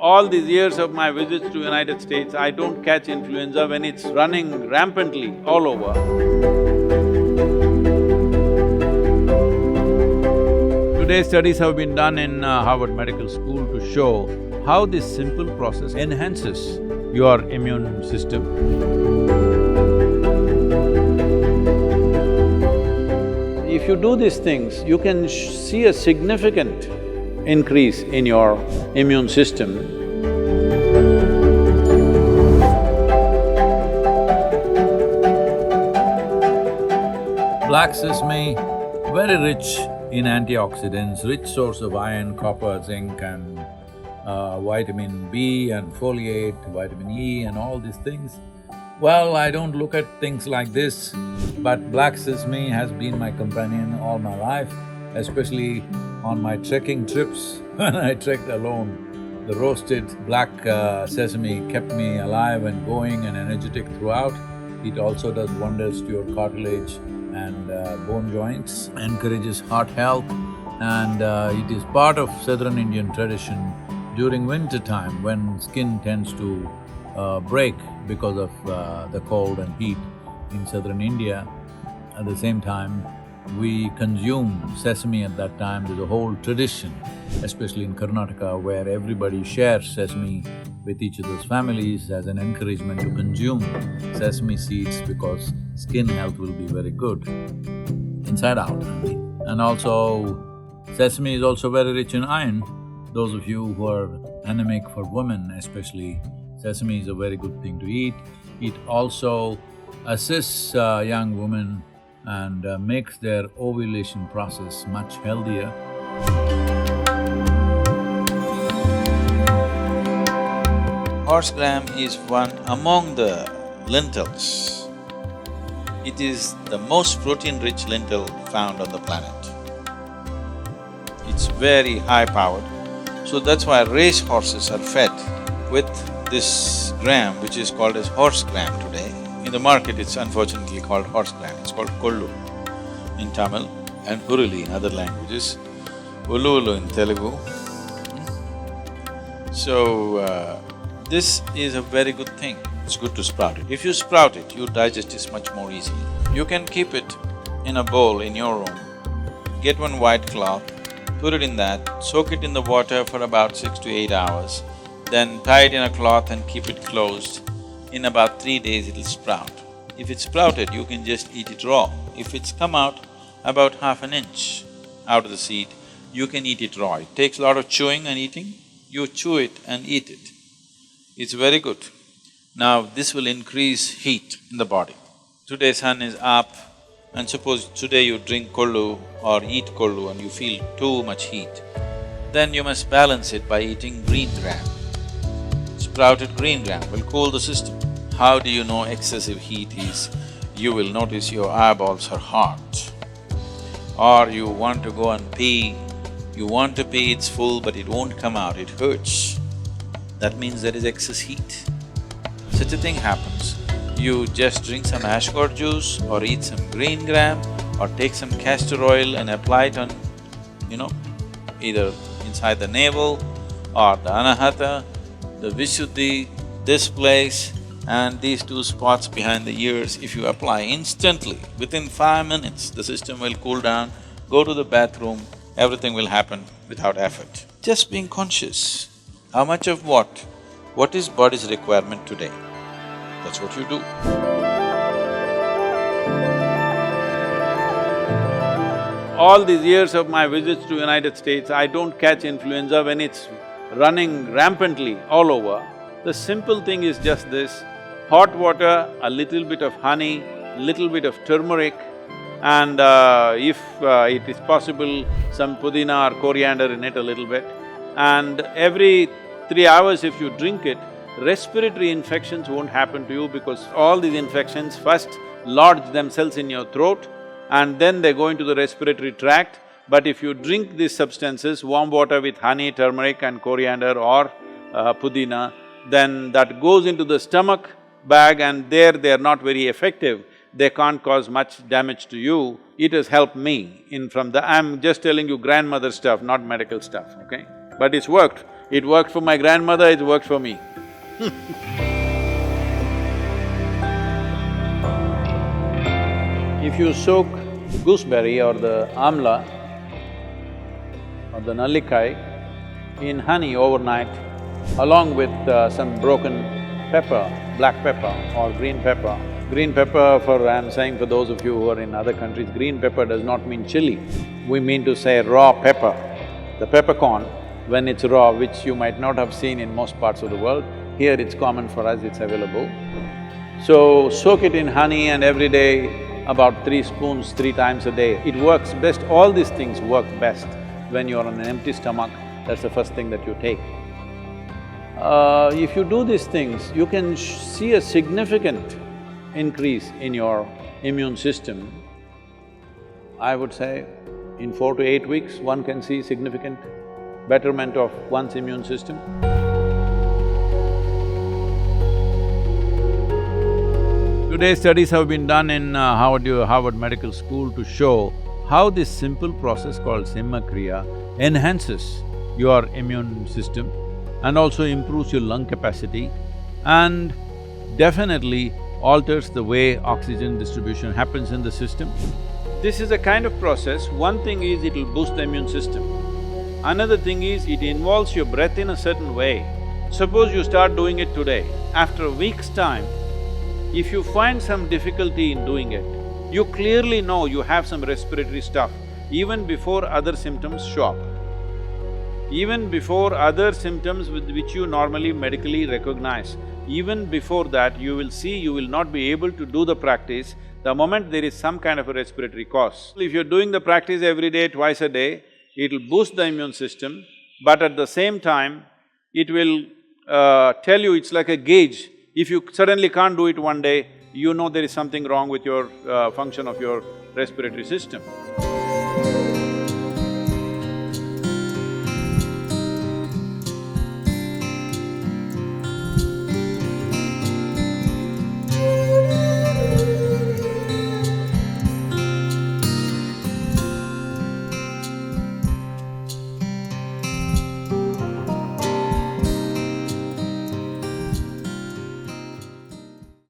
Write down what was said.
All these years of my visits to United States, I don't catch influenza when it's running rampantly all over. Today, studies have been done in Harvard Medical School to show how this simple process enhances your immune system. If you do these things, you can see a significant increase in your immune system. Black sesame, very rich in antioxidants, rich source of iron, copper, zinc and vitamin B and folate, vitamin E and all these things. Well, I don't look at things like this, but black sesame has been my companion all my life, especially on my trekking trips when I trekked alone. The roasted black sesame kept me alive and going and energetic throughout. It also does wonders to your cartilage and bone joints, encourages heart health, and it is part of southern Indian tradition during winter time when skin tends to break because of the cold and heat in southern India. At the same time, we consume sesame at that time. There's a whole tradition, especially in Karnataka, where everybody shares sesame with each other's families as an encouragement to consume sesame seeds because skin health will be very good, inside out, I mean. And also, sesame is also very rich in iron. Those of you who are anemic, for women especially, sesame is a very good thing to eat. It also assists young women and makes their ovulation process much healthier. Horse gram is one among the lentils. It is the most protein-rich lentil found on the planet. It's very high-powered, so that's why race horses are fed with this gram, which is called as horse gram today. In the market, it's unfortunately called horse gram, it's called kollu in Tamil and huruli in other languages, ulu in Telugu. So, this is a very good thing. It's good to sprout it. If you sprout it, you digest it much more easily. You can keep it in a bowl in your room, get one white cloth, put it in that, soak it in the water for about 6 to 8 hours, then tie it in a cloth and keep it closed. In about 3 days, it'll sprout. If it's sprouted, you can just eat it raw. If it's come out about half an inch out of the seed, you can eat it raw. It takes a lot of chewing and eating. You chew it and eat it. It's very good. Now, this will increase heat in the body. Today sun is up, and suppose today you drink kollu or eat kollu and you feel too much heat, then you must balance it by eating green gram. Sprouted green gram will cool the system. How do you know excessive heat is? You will notice your eyeballs are hot, or you want to go and pee. You want to pee, it's full but it won't come out, it hurts. That means there is excess heat. Such a thing happens. You just drink some ashgore juice or eat some green gram or take some castor oil and apply it on, either inside the navel or the anahata, the vishuddhi, this place and these two spots behind the ears. If you apply instantly, within 5 minutes, the system will cool down, go to the bathroom, everything will happen without effort. Just being conscious, how much of what is body's requirement today? That's what you do. All these years of my visits to United States, I don't catch influenza when it's running rampantly all over. The simple thing is just this: hot water, a little bit of honey, little bit of turmeric, and if it is possible, some pudina or coriander in it a little bit. And every 3 hours if you drink it, respiratory infections won't happen to you because all these infections first lodge themselves in your throat and then they go into the respiratory tract. But if you drink these substances, warm water with honey, turmeric and coriander or pudina, then that goes into the stomach bag and there they are not very effective. They can't cause much damage to you. It has helped me in from the… I'm just telling you grandmother stuff, not medical stuff, okay? But it's worked. It worked for my grandmother, it worked for me. If you soak gooseberry or the Amla or the nallikai in honey overnight, along with some broken pepper, black pepper or green pepper. Green pepper I'm saying for those of you who are in other countries, green pepper does not mean chili. We mean to say raw pepper. The peppercorn, when it's raw, which you might not have seen in most parts of the world, here it's common for us, it's available. So, soak it in honey and every day about 3 spoons, 3 times a day. It works best, all these things work best when you're on an empty stomach, that's the first thing that you take. If you do these things, you can see a significant increase in your immune system. I would say in 4 to 8 weeks, one can see significant betterment of one's immune system. Today studies have been done in Harvard Medical School to show how this simple process called Simha Kriya enhances your immune system and also improves your lung capacity and definitely alters the way oxygen distribution happens in the system. This is a kind of process, one thing is it will boost the immune system. Another thing is it involves your breath in a certain way. Suppose you start doing it today, after a week's time, if you find some difficulty in doing it, you clearly know you have some respiratory stuff even before other symptoms show up. Even before other symptoms with which you normally medically recognize, even before that you will see you will not be able to do the practice the moment there is some kind of a respiratory cause. If you're doing the practice every day, twice a day, it'll boost the immune system, but at the same time, it will tell you it's like a gauge. If you suddenly can't do it one day, you know there is something wrong with your function of your respiratory system.